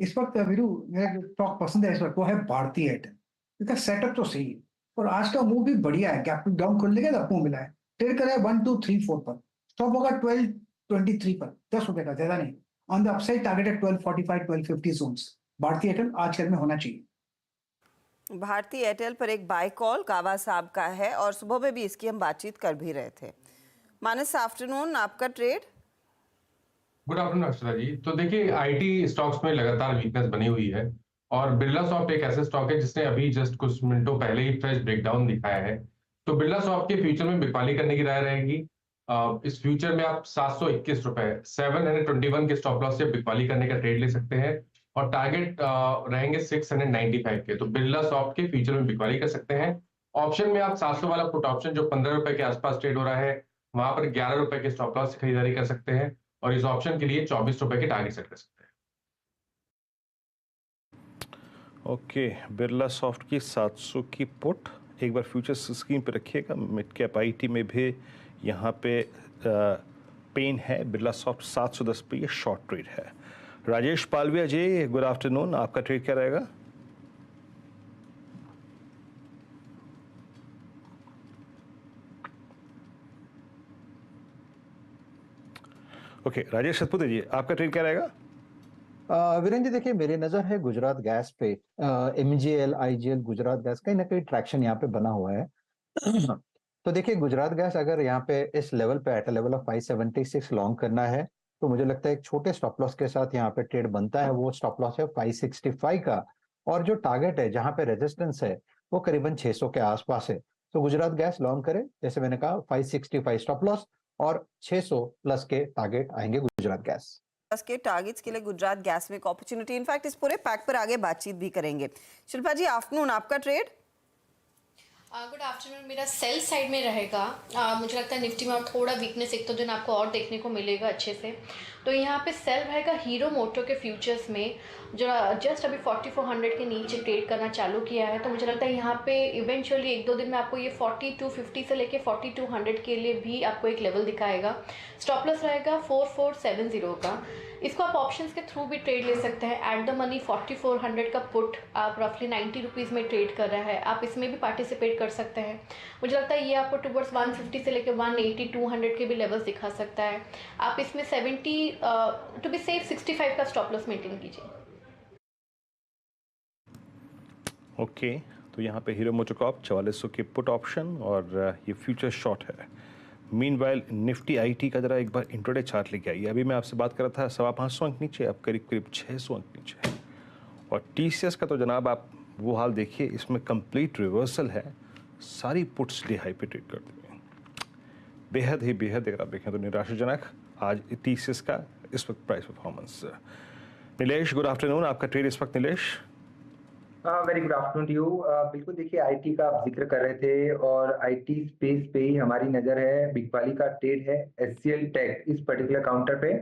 इस वक्त वीरू मेरा स्टॉक पसंद है इस वक्त, वो है भारती एयरटेल। इसका सेटअप तो सही है और आज का मूव भी बढ़िया है, गैप डाउन खोलने के बाद मिला है। ट्रेड करा है 1 2 3 4 पर, स्टॉप होगा 1223 पर, 10 रुपए का, ज्यादा नहीं। ऑन द अपसाइड टारगेट है 1245 1250 जोन्स। भारतीय एयरटेल आज के में होना चाहिए। भारतीय एयरटेल पर एक बाय कॉल कावा साहब का है और सुबह में भी इसकी हम बातचीत कर भी रहे थे। मानस, आफ्टरनून, आपका ट्रेड। गुड आफ्टरनून अक्षरा जी। तो देखिए, आईटी स्टॉक्स में लगातार वीकनेस बनी हुई है और बिरला सॉफ्ट एक ऐसा स्टॉक है जिसने अभी जस्ट कुछ मिनटों पहले ही फ्रेश ब्रेकडाउन दिखाया है। तो बिरला सॉफ्ट के फ्यूचर में बिकवाली करने की राय रहेगी। इस फ्यूचर में आप 721 रुपए 721 के स्टॉप लॉस से बिकवाली करने का ट्रेड ले सकते हैं और टारगेट रहेंगे 695 के। तो बिरला सॉफ्ट के फ्यूचर में बिकवाली कर सकते हैं। ऑप्शन में आप 700 वाला पुट ऑप्शन जो 15 रुपए के आसपास ट्रेड हो रहा है, वहां पर 11 रुपए के स्टॉप लॉस से खरीदारी कर सकते हैं और इस ऑप्शन के लिए 24 रुपए के टारगेट सेट कर सकते हैं। ओके, बिरला सॉफ्ट की 700 की पुट एक बार फ्यूचर्स स्क्रीन पे रखिएगा। मिड कैप आईटी में भी यहाँ पे पेन है। बिरला सॉफ्ट 710 पे ये शॉर्ट ट्रेड है। राजेश पालविया जी, गुड आफ्टरनून, आपका ट्रेड क्या रहेगा? ओके, राजेश सतपुते जी, आपका ट्रेड क्या रहेगा? वीरेंद्र जी, देखिए मेरी नजर है गुजरात गैस पे। एमजीएल आईजीएल गुजरात गैस कहीं ना कहीं ट्रैक्शन यहाँ पे बना हुआ है। तो देखिए गुजरात गैस अगर यहाँ पे इस लेवल पे एट लेवल ऑफ 576 लॉन्ग करना है तो मुझे लगता है एक छोटे स्टॉप लॉस के साथ यहाँ पे ट्रेड बनता है। वो स्टॉप लॉस है 565 का और जो टारगेट है जहाँ पे रेजिस्टेंस है वो करीबन 600 के आसपास है। तो गुजरात गैस लॉन्ग करे, जैसे मैंने कहा 565 स्टॉप लॉस और 600 प्लस के टारगेट आएंगे गुजरात गैस के टारगेट्स के लिए गुजरात गैस में एक अपॉर्चुनिटी। इनफैक्ट इस पूरे पैक पर आगे बातचीत भी करेंगे। शिल्पा जी, आफ्टरनून, आपका ट्रेड। Good afternoon. मेरा सेल साइड में रहेगा। मुझे लगता है निफ्टी में और थोड़ा वीकनेस एक तो दिन आपको और देखने को मिलेगा अच्छे से। तो यहाँ पे सेल रहेगा हीरो मोटो के फ्यूचर्स में, जो जस्ट अभी 4400 के नीचे ट्रेड करना चालू किया है। तो मुझे लगता है यहाँ पे इवेंचुअली एक दो दिन में आपको ये 4250 से लेके 4200 के लिए भी आपको एक लेवल दिखाएगा। स्टॉप लॉस रहेगा 4470 का। इसको आप ऑप्शंस के थ्रू भी ट्रेड ले सकते हैं। एट द मनी 4400 का पुट आप रफली 90 रुपीज़ में ट्रेड कर रहा है, आप इसमें भी पार्टिसिपेट कर सकते हैं। मुझे लगता है ये आपको टुवर्ड्स 150 से लेकर 180 200 के भी लेवल्स दिखा सकता है। आप इसमें 70 टू बी सेफ 65 का स्टॉप लॉस मेंटेन कीजिए। ओके, तो यहाँ पे हीरो मोटोकॉर्प 4400 के पुट ऑप्शन और ये फ्यूचर शॉर्ट है। मीनवाइल निफ्टी आईटी का जरा एक बार इंट्रोडे चार्ट लेके आइए। अभी मैं आपसे बात कर रहा था 550 अंक नीचे, अब करीब करीब 600 अंक नीचे है। और टीसीएस का तो जनाब आप वो हाल देखिए, इसमें कंप्लीट रिवर्सल है। सारी पुट्स डे हाई पे ट्रेड करती हैं, बेहद ही बेहद। अगर आप देखें तो निराशाजनक आज टीसीएस का इस वक्त price performance. Nilesh, good afternoon, आपका ट्रेड इस वक्त। Nilesh, very good afternoon to you. बिल्कुल, देखिए आईटी का आप जिक्र कर रहे थे और आईटी स्पेस पे ही हमारी नजर है। बिकवाली का ट्रेड है एचसीएल टेक इस पर्टिकुलर काउंटर पे।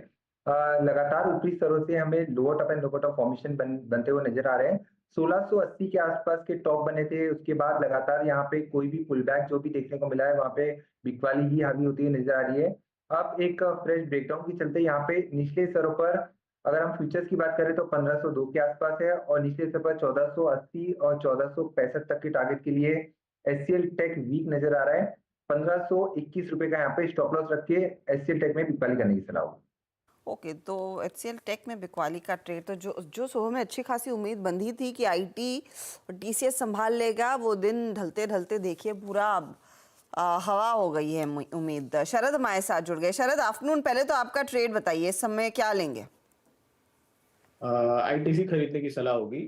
लगातार ऊपरी स्तरों से हमें lower top and lower top formation बनते हुए नजर आ रहे हैं। 1680 के आसपास के टॉप बने थे, उसके बाद लगातार यहाँ पे कोई भी पुल बैक जो भी देखने को मिला है वहां पे बिकवाली ही हावी होती हुई नजर आ रही है। अब एक फ्रेश ब्रेकडाउन के चलते यहाँ पे निचले स्तरों पर अगर हम फ्यूचर्स की बात करें तो 1502 के आसपास है और निचले स्तर पर 1480 और 1465 तक के टारगेट के लिए एचसीएल टेक वीक नजर आ रहा है। 1521 रुपए का यहाँ पे स्टॉप लॉस रख के एचसीएल टेक में बिकवाली करने की सलाह होगी। ओके, तो एचसीएल टेक में बिकवाली का ट्रेड, तो जो सुबह में अच्छी खासी उम्मीद बंधी थी कि आईटी और टीसीएस संभाल लेगा, वो दिन ढलते ढलते देखिए पूरा हवा हो गई है उम्मीद। शरद हमारे साथ जुड़ गए। शरद, आफ्टरनून। पहले तो आपका ट्रेड बताइए, इस समय क्या लेंगे? आईटीसी खरीदने की सलाह होगी।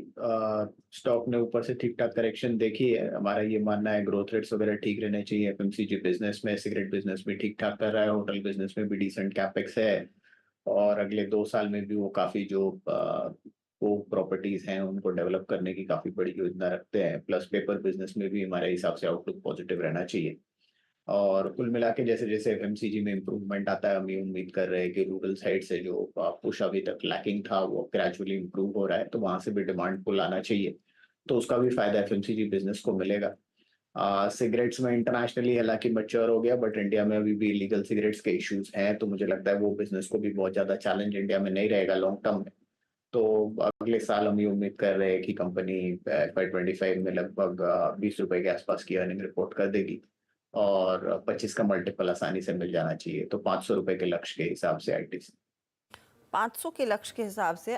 स्टॉक ने ऊपर से ठीक ठाक करेक्शन देखी है। हमारा ये मानना है ग्रोथ रेट्स वगैरह ठीक रहने चाहिए। एफएमसीजी बिजनेस में, सिगरेट बिजनेस में ठीक ठाक कर रहा है, होटल बिजनेस में भी डिसेंट कैपेक्स है और अगले 2 साल में भी वो काफी जो वो प्रॉपर्टीज हैं उनको डेवलप करने की काफी बड़ी योजना रखते हैं। प्लस पेपर बिजनेस में भी हमारे हिसाब से आउटलुक पॉजिटिव रहना चाहिए। और कुल मिला के जैसे जैसे एफएमसीजी में इम्प्रूवमेंट आता है, हम ये उम्मीद कर रहे हैं कि रूरल साइड से जो पुश अभी तक लैकिंग था वो ग्रेजुअली इम्प्रूव हो रहा है, तो वहां से भी डिमांड पुल आना चाहिए, तो उसका भी फायदा एफएमसीजी बिजनेस को मिलेगा। सिगरेट्स में इंटरनेशनली हालांकि मैच्योर हो गया, बट इंडिया में अभी भी इलीगल सिगरेट्स के इश्यूज हैं, तो मुझे लगता है वो बिजनेस को भी बहुत ज्यादा चैलेंज इंडिया में नहीं रहेगा लॉन्ग टर्म में। तो अगले साल हम ये उम्मीद कर रहे हैं कि कंपनी FY25 में लगभग 20 रुपए के आसपास की अर्निंग रिपोर्ट कर देगी और 25 का मल्टीपल आसानी से मिल जाना चाहिए। तो 500 रुपए के लक्ष्य के हिसाब से आईटी 500 के लक्ष्य के हिसाब से